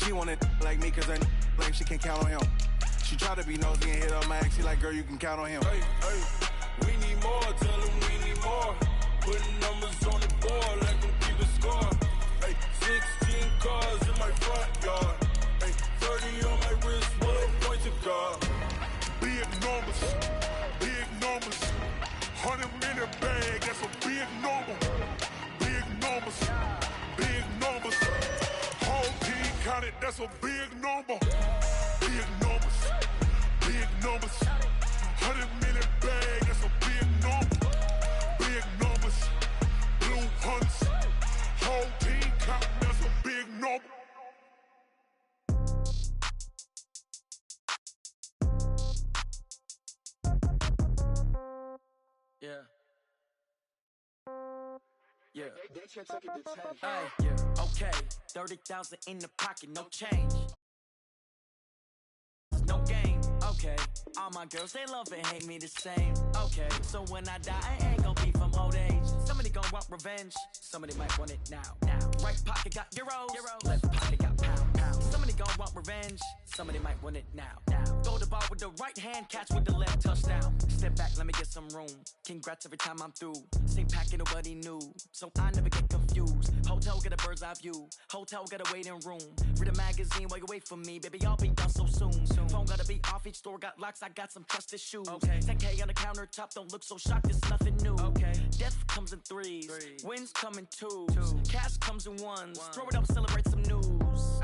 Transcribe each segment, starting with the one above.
She want it like me cause her like she can count on him. She try to be nosy and hit up my ex. She like, girl, you can count on him. Hey, we need more, tell them we need more. Putting numbers on the board, let them keep it score. Hey, 16 cars in my front yard. Hey, 30 on my wrist, what a point to guard. Big numbers, big numbers. 100-minute bag, that's a big number. Big numbers, big numbers. Whole team counted, that's a big number. Big numbers, big numbers. 100-minute bag, that's a big number. Big numbers, blue hunts. Whole team counting, that's a big number. Yeah. Hey, yeah. Okay, 30,000 in the pocket, no change. No game, okay. All my girls, they love and hate me the same. Okay, so when I die, I ain't gon' be from old age. Somebody gon' want revenge, somebody might want it now. Right pocket got euros, left pocket got pound. Somebody gon' want revenge, somebody might want it now. Throw the ball with the right hand, catch with the left, touchdown. Step back, let me get some room. Congrats every time I'm through. Same packet, nobody knew, so I never get confused. Hotel get a bird's eye view, hotel got a waiting room. Read a magazine while you wait for me, baby, I'll be done so soon. Phone gotta be off, each store got locks, I got some trusted shoes. 10K on the countertop, don't look so shocked, it's nothing new. Death comes in threes, wins come in twos, cash comes in ones. Throw it up, celebrate some news.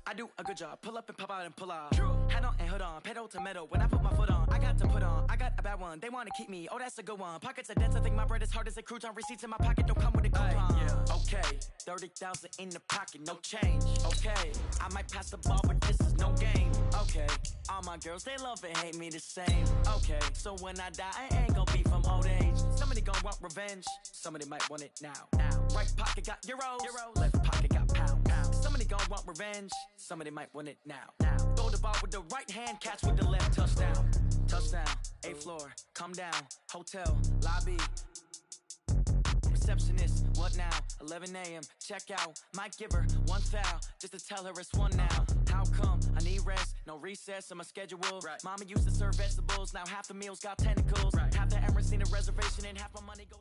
I do a good job, pull up and pop out and pull out. Head on and hood on, pedal to metal. When I put my foot on, I got to put on. I got a bad one, they wanna keep me, oh that's a good one. Pockets are dense, I think my bread is hard as a crouton. Receipts in my pocket don't come with a coupon. Okay, 30,000 in the pocket, no change. Okay, I might pass the ball, but this is no game. Okay, all my girls, they love and hate me the same. Okay, so when I die, I ain't gon' be from old age. Somebody gon' want revenge, somebody might want it now. Right pocket got euros, left pocket got pound. Somebody gon' want revenge, somebody might want it now. Throw the ball with the right hand, catch with the left, touchdown. Touchdown, 8th floor, come down, hotel, lobby. Receptionist, what now? 11 a.m., check out. Might give her one foul, just to tell her it's one now. How come? I need rest, no recess on my schedule. Mama used to serve vegetables, now half the meals got tentacles. Half the Emirates need a reservation and half my money goes...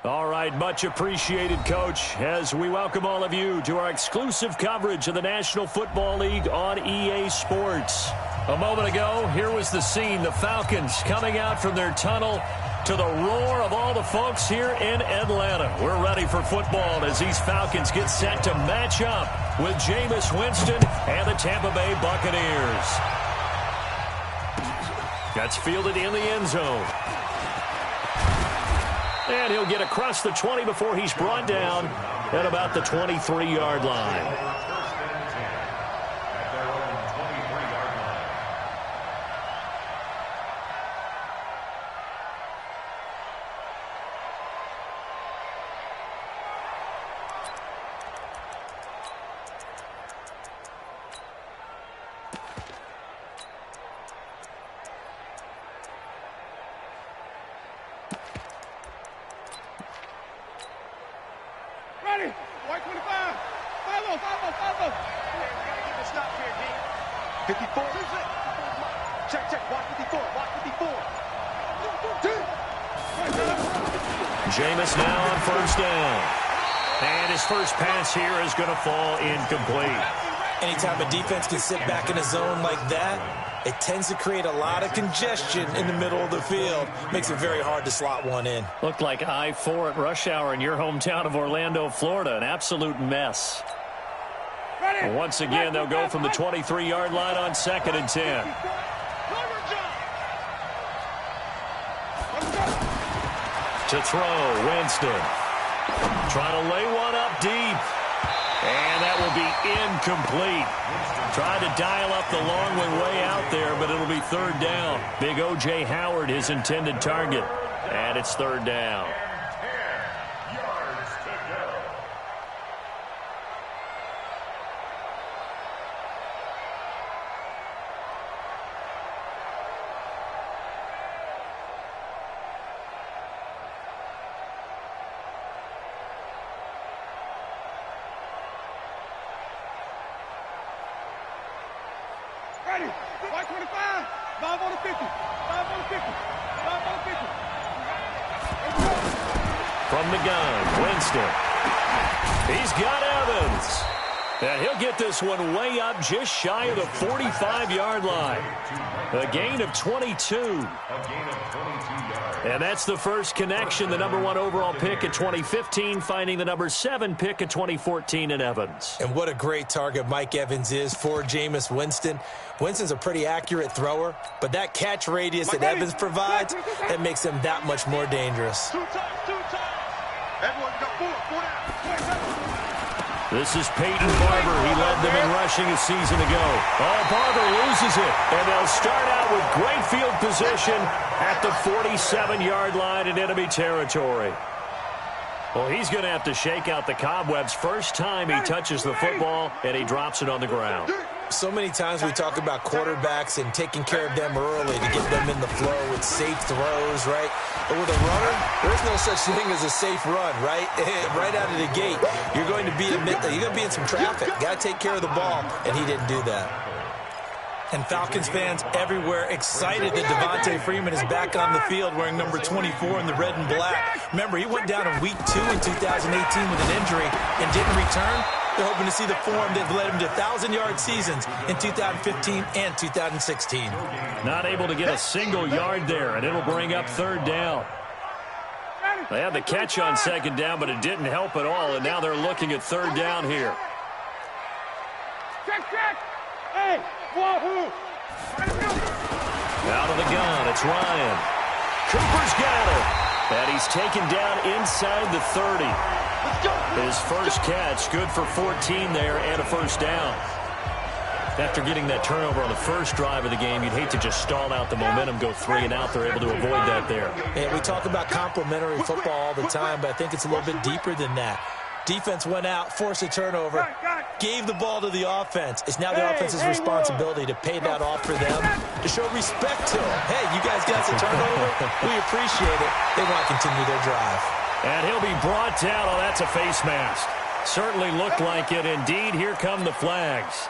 All right, much appreciated, Coach, as we welcome all of you to our exclusive coverage of the National Football League on EA Sports. A moment ago, here was the scene, the Falcons coming out from their tunnel to the roar of all the folks here in Atlanta. We're ready for football as these Falcons get set to match up with Jameis Winston and the Tampa Bay Buccaneers. That's fielded in the end zone. And he'll get across the 20 before he's brought down at about the 23-yard line. Jameis now on first down. And his first pass here is going to fall incomplete. Anytime a defense can sit back in a zone like that, it tends to create a lot of congestion in the middle of the field. Makes it very hard to slot one in. Looked like I-4 at rush hour in your hometown of Orlando, Florida. An absolute mess. Well, once again, they'll go from the 23-yard line on 2nd and 10. To throw, Winston. Trying to lay one up deep. And that will be incomplete. Tried to dial up the long way out there, but it'll be 3rd down. Big O.J. Howard, his intended target. And it's 3rd down. Ready. White 25. 5 on the 50. 5 on the 50. 5 on the 50. From the gun, Winston. He's got Evans. And he'll get this one way up just shy of the 45-yard line. A gain of 22. And that's the first connection, the number 1 overall pick in 2015, finding the number 7 pick in 2014 in Evans. And what a great target Mike Evans is for Jameis Winston. Winston's a pretty accurate thrower, but that catch radius that Evans provides, that makes him that much more dangerous. 2 times. Everyone got 4 down. This is Peyton Barber. He led them in rushing a season ago. Oh, Barber loses it. And they'll start out with great field position at the 47-yard line in enemy territory. Well, he's going to have to shake out the cobwebs first time he touches the football, and he drops it on the ground. So many times we talk about quarterbacks and taking care of them early to get them in the flow with safe throws, right? But with a runner, there's no such thing as a safe run, right? Right out of the gate, you're going to be in some traffic. Got to take care of the ball, and he didn't do that. And Falcons fans everywhere excited that Devontae Freeman is back on the field wearing number 24 in the red and black. Remember, he went down in week 2 in 2018 with an injury and didn't return. They're hoping to see the form that led him to 1,000-yard seasons in 2015 and 2016. Not able to get a single yard there, and it'll bring up 3rd down. They had the catch on 2nd down, but it didn't help at all, and now they're looking at 3rd down here. Check. Hey, wahoo. Out of the gun, it's Ryan. Cooper's got it. And he's taken down inside the 30. His first catch, good for 14 there and a 1st down. After getting that turnover on the first drive of the game, you'd hate to just stall out the momentum, go 3 and out. They're able to avoid that there. And we talk about complementary football all the time, but I think it's a little bit deeper than that. Defense went out, forced a turnover, gave the ball to the offense. It's now the offense's responsibility to pay that off for them, to show respect to them. Hey, you guys got the turnover. We appreciate it. They want to continue their drive. And he'll be brought down. Oh, that's a face mask. Certainly looked like it. Indeed, here come the flags.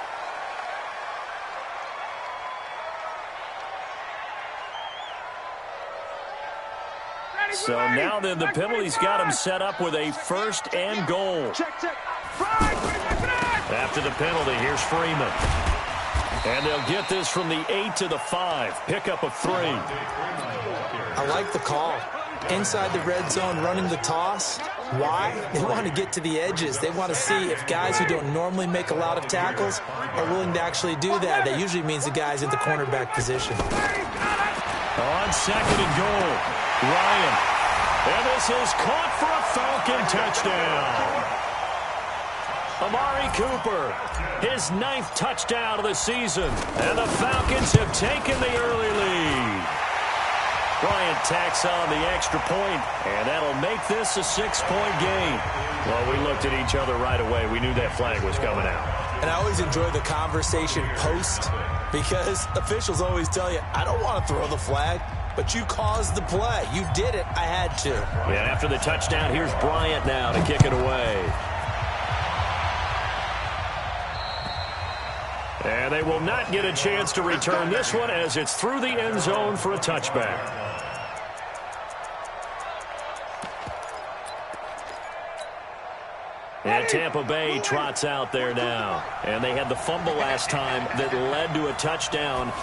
So now then the penalty's got him set up with a 1st and goal. After the penalty, here's Freeman. And they'll get this from the 8 to the 5. Pickup of 3. I like the call. Inside the red zone, running the toss. Why? They want to get to the edges. They want to see if guys who don't normally make a lot of tackles are willing to actually do that. That usually means the guy's in the cornerback position. On 2nd and goal, Ryan. And this is caught for a Falcon touchdown. Amari Cooper, his 9th touchdown of the season. And the Falcons have taken the early lead. Bryant tacks on the extra point, and that'll make this a 6-point game. Well, we looked at each other right away. We knew that flag was coming out. And I always enjoy the conversation post, because officials always tell you, I don't want to throw the flag, but you caused the play. You did it. I had to. And after the touchdown, here's Bryant now to kick it away. And they will not get a chance to return this one as it's through the end zone for a touchback. And Tampa Bay trots out there now. And they had the fumble last time that led to a touchdown.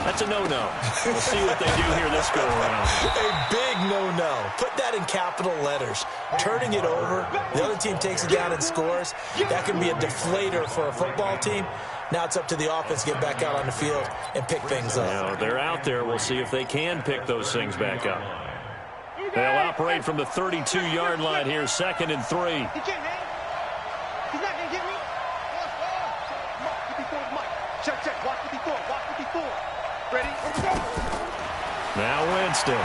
That's a no-no. We'll see what they do here this go-around. A big no-no. Put that in capital letters. Turning it over, the other team takes it down and scores. That can be a deflator for a football team. Now it's up to the offense to get back out on the field and pick things up. Now, they're out there. We'll see if they can pick those things back up. They'll operate from the 32-yard line here, 2nd and 3. He's not going to get me. Mark 54 is Mike. Check. Watch 54. Watch 54. Ready? Now Winston.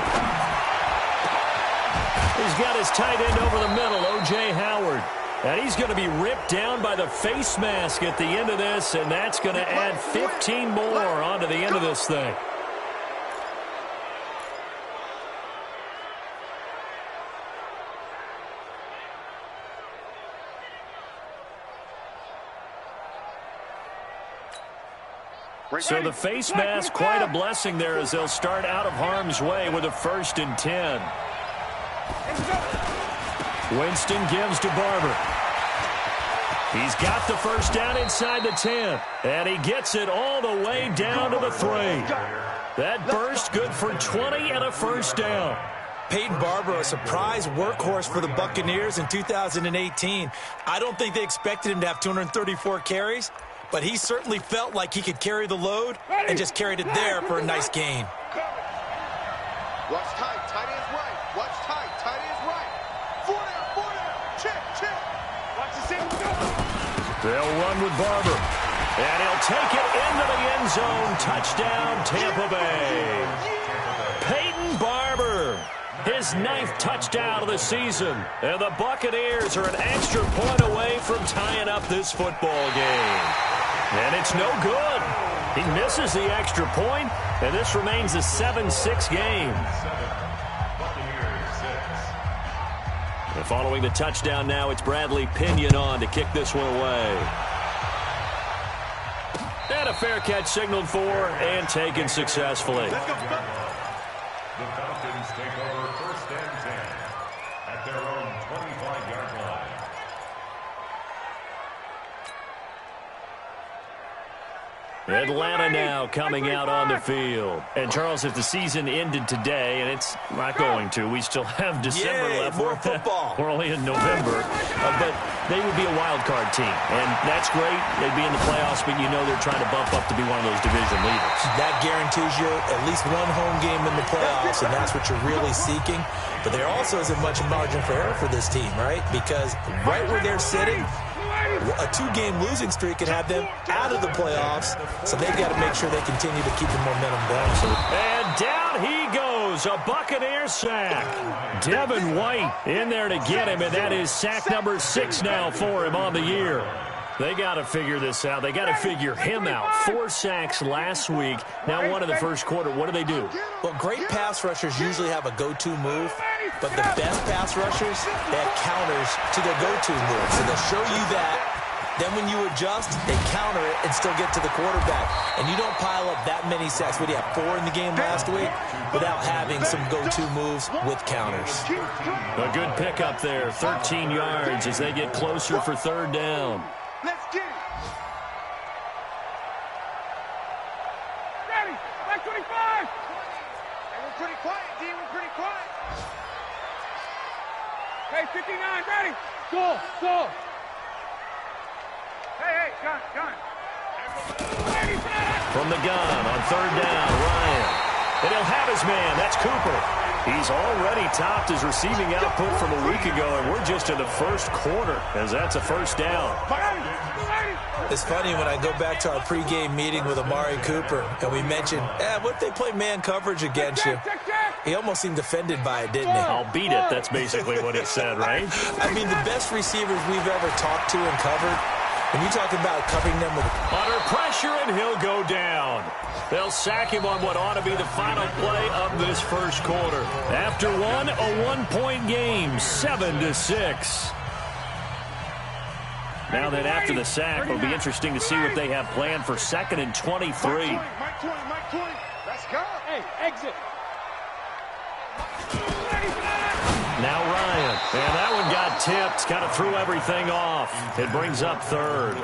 He's got his tight end over the middle, O.J. Howard. And he's going to be ripped down by the face mask at the end of this, and that's going to add 15 more onto the end of this thing. So the face mask, quite a blessing there as they'll start out of harm's way with a 1st and 10. Winston gives to Barber. He's got the first down inside the 10, and he gets it all the way down to the 3. That burst good for 20 and a first down. Peyton Barber, a surprise workhorse for the Buccaneers in 2018. I don't think they expected him to have 234 carries, but he certainly felt like he could carry the load and just carried it there for a nice gain. Watch tight, tight end's right. Watch tight, tight end's right. 4 down, check. Watch the same. They'll run with Barber, and he'll take it into the end zone. Touchdown, Tampa Bay. Peyton Barber, his 9th touchdown of the season, and the Buccaneers are an extra point away from tying up this football game. And it's no good. He misses the extra point, and this remains a 7-6 game. And following the touchdown now, it's Bradley Pinion on to kick this one away. And a fair catch signaled for and taken successfully. The Falcons take over 1st and 10 at their own 25-yard line. Atlanta now coming out on the field. And, Charles, if the season ended today, and it's not going to, we still have December left. More football. We're only in November. But they would be a wild card team. And that's great. They'd be in the playoffs, but you know they're trying to bump up to be one of those division leaders. That guarantees you at least one home game in the playoffs, and that's what you're really seeking. But there also isn't much margin for error for this team, right? Because right where they're sitting, a 2-game losing streak can have them out of the playoffs, so they've got to make sure they continue to keep the momentum going. And down he goes, a Buccaneer sack. Devin White in there to get him, and that is sack number 6 now for him on the year. They got to figure this out. They got to figure him out. 4 sacks last week. Now 1 in the first quarter. What do? Well, great pass rushers usually have a go-to move, but the best pass rushers, they have counters to their go-to move. So they'll show you that. Then when you adjust, they counter it and still get to the quarterback. And you don't pile up that many sacks. What do you have, 4 in the game last week? Without having some go-to moves with counters. A good pickup there. 13 yards as they get closer for 3rd down. Let's get it. Ready, back 25. Hey, we're pretty quiet, D. We're pretty quiet. Hey, 59, ready. Go. Hey, gun. From the gun on 3rd down, Ryan. And he'll have his man. That's Cooper. He's already topped his receiving output from a week ago, and we're just in the first quarter as that's a 1st down. It's funny when I go back to our pregame meeting with Amari Cooper, and we mentioned, what if they play man coverage against you? He almost seemed offended by it, didn't he? I'll beat it. That's basically what he said, right? I mean, the best receivers we've ever talked to and covered, when you talk about covering them with... Under pressure, and he'll go down. They'll sack him on what ought to be the final play of this first quarter. After one, a 1-point game, 7-6. Now then, after the sack, it'll be interesting to see what they have planned for 2nd and 23. Mike 20. Let's go. Hey, exit. Now Ryan, and that one got tipped, kind of threw everything off. It brings up 3rd.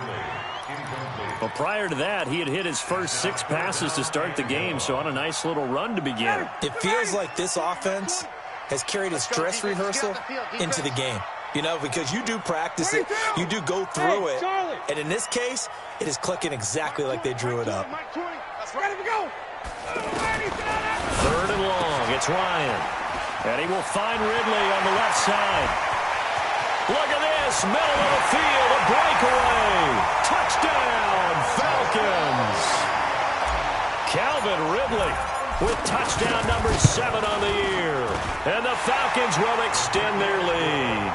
But prior to that, he had hit his first 6 passes to start the game, so on a nice little run to begin. It feels like this offense has carried its dress rehearsal into the game. You know, because you do practice it, you do go through it, and in this case, it is clicking exactly like they drew it up. Ready to go. 3rd and long, it's Ryan. And he will find Ridley on the left side. Look at this, middle of the field, a breakaway. Touchdown, Falcons. Calvin Ridley with touchdown number 7 on the year. And the Falcons will extend their lead.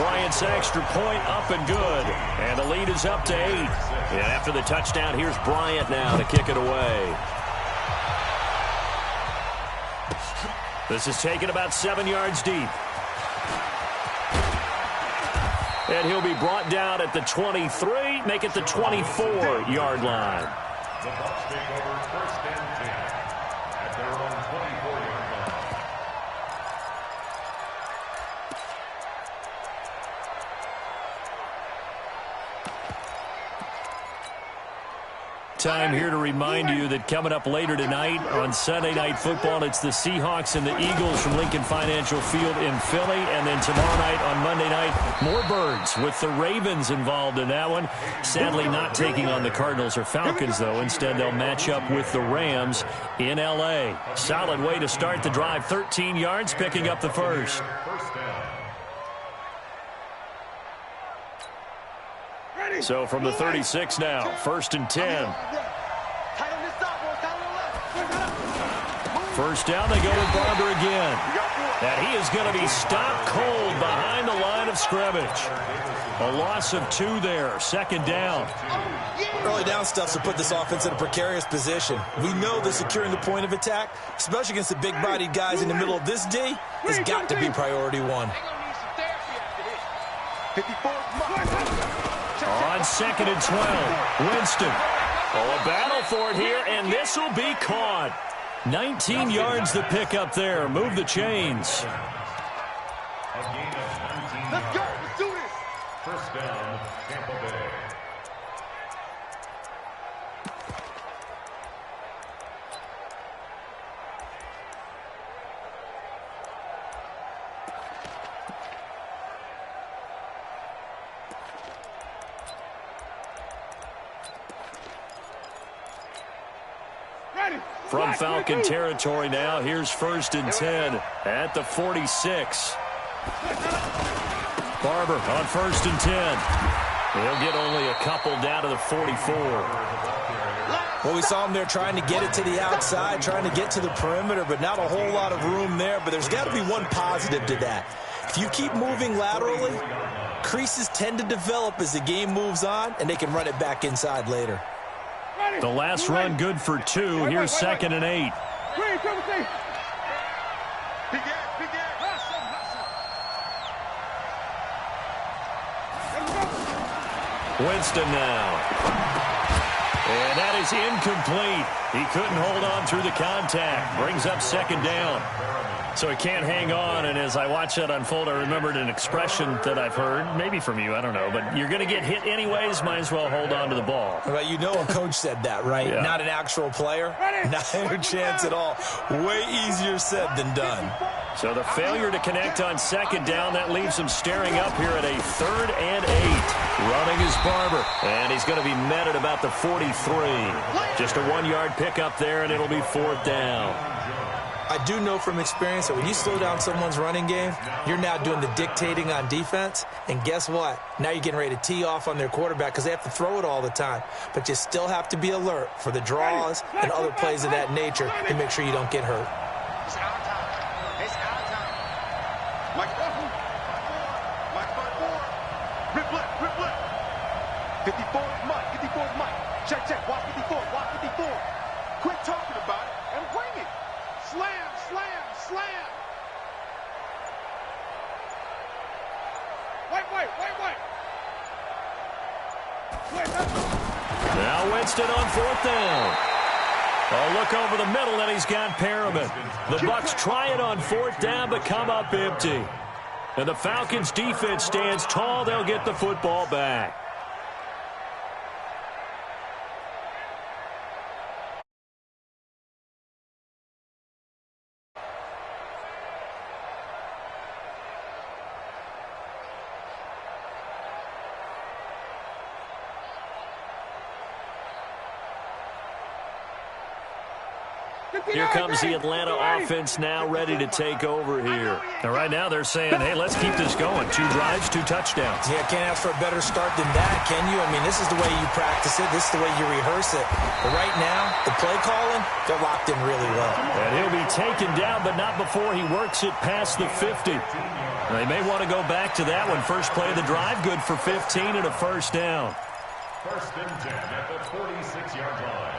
Bryant's extra point up and good. And the lead is up to 8. And after the touchdown, here's Bryant now to kick it away. This is taken about 7 yards deep. And he'll be brought down at the 23, make it the 24-yard line. The Bucs take over 1st and 10 at their own 24-yard line. Time here to remind you that coming up later tonight on Sunday Night Football, it's the Seahawks and the Eagles from Lincoln Financial Field in Philly. And then tomorrow night on Monday night, more Birds with the Ravens involved in that one. Sadly not taking on the Cardinals or Falcons, though. Instead, they'll match up with the Rams in L.A. Solid way to start the drive. 13 yards, picking up the first. So from the 36 now, 1st and 10. First down, they go with Barber again. And he is going to be stopped cold behind the line of scrimmage. A loss of 2 there, 2nd down. Early down stuff to put this offense in a precarious position. We know that securing the point of attack, especially against the big-bodied guys in the middle of this D, has got to be priority 1. 54. On 2nd and 12, Winston. Oh, a battle for it here, and this will be caught. 19 yards to pick up there. Move the chains. A gain of 19 Let's go. Let's do this. 1st down, Tampa Bay. From Falcon territory now, here's 1st and 10 at the 46. Barber on 1st and 10. He'll get only a couple down to the 44. Well, we saw him there trying to get it to the outside, trying to get to the perimeter, but not a whole lot of room there. But there's got to be one positive to that. If you keep moving laterally, creases tend to develop as the game moves on, and they can run it back inside later. The last run good for 2. Here's 2nd and 8. Winston now. And that is incomplete. He couldn't hold on through the contact. Brings up 2nd down. So he can't hang on, and as I watch that unfold, I remembered an expression that I've heard, maybe from you, I don't know, but you're going to get hit anyways, might as well hold on to the ball. Well, you know a coach said that, right? Yeah. Not an actual player. Not a chance at all. Way easier said than done. So the failure to connect on 2nd down, that leaves him staring up here at a 3rd and 8. Running is Barber, and he's going to be met at about the 43. Just a 1-yard pickup there, and it'll be 4th down. I do know from experience that when you slow down someone's running game, you're now doing the dictating on defense. And guess what? Now you're getting ready to tee off on their quarterback because they have to throw it all the time. But you still have to be alert for the draws and other plays of that nature to make sure you don't get hurt. It's our time. It's our time. Mike 4. Mike 5-4. Rip left. Rip left. 54 is Mike. 54 is Mike. Check, check. Watch 54. Watch 54. Quit talking about it and bring it. Slam, slam, slam. Wait. Now Winston on 4th down. A look over the middle, and he's got Perriman. The Bucs try it on 4th down, but come up empty. And the Falcons' defense stands tall. They'll get the football back. Here comes the Atlanta offense now ready to take over here. And right now they're saying, hey, let's keep this going. 2 drives, 2 touchdowns. Yeah, can't ask for a better start than that, can you? I mean, this is the way you practice it. This is the way you rehearse it. But right now, the play calling, they're locked in really well. And he'll be taken down, but not before he works it past the 50. They may want to go back to that one. First play of the drive, good for 15 and a 1st down. 1st and 10 at the 46-yard line.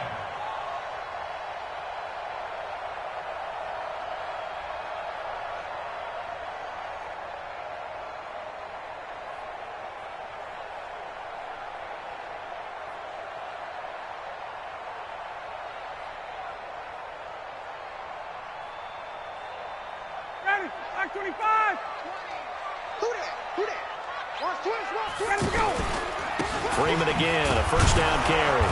25. Who that? Who that? Watch twist, watch twist. Let's go. Freeman again, a first down carry.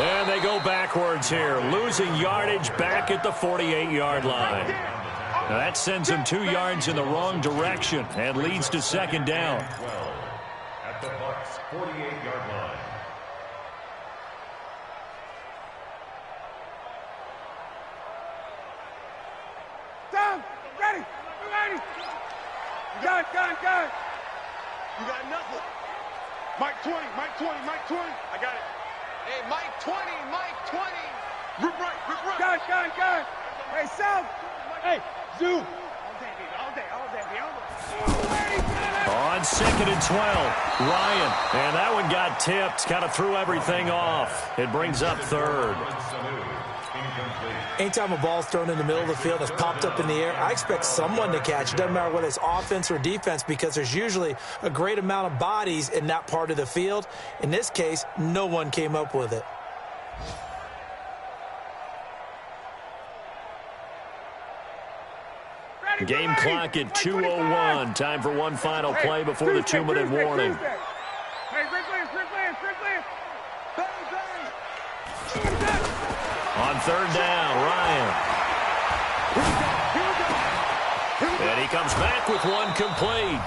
And they go backwards here, losing yardage back at the 48-yard line. Now that sends them 2 yards in the wrong direction and leads to second down. 12 at the Bucs' 48-yard line. Down. Ready. 280. Gun. You got nothing. Mike 20, Mike 20, Mike 20. I got it. Hey, Mike 20, Mike 20. Rip right. Gun. Hey, South. Hey, Zoo. All day. On 2nd and 12, Ryan. And that one got tipped, kind of threw everything off. It brings up third. Anytime a ball's thrown in the middle of the field and it's popped up in the air, I expect someone to catch. It doesn't matter whether it's offense or defense, because there's usually a great amount of bodies in that part of the field. In this case, no one came up with it. Game clock at 2:01. Time for one final play before the 2-minute warning. Hey, Strickland. On 3rd down, Ryan. And he comes back with one complete.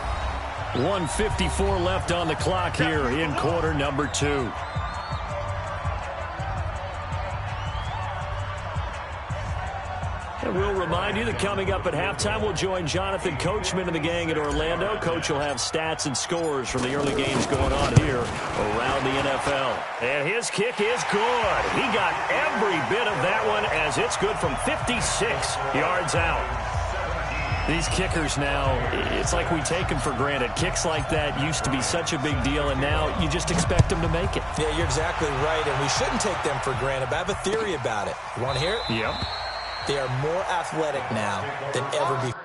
1:54 left on the clock here in quarter number 2. And we'll remind you that coming up at halftime, we'll join Jonathan Coachman and the gang in Orlando. Coach will have stats and scores from the early games going on here around the NFL. And his kick is good. He got every bit of that one, as it's good from 56 yards out. These kickers now, it's like we take them for granted. Kicks like that used to be such a big deal, and now you just expect them to make it. Yeah, you're exactly right, and we shouldn't take them for granted. But I have a theory about it. You want to hear it? Yep. They are more athletic now than ever before.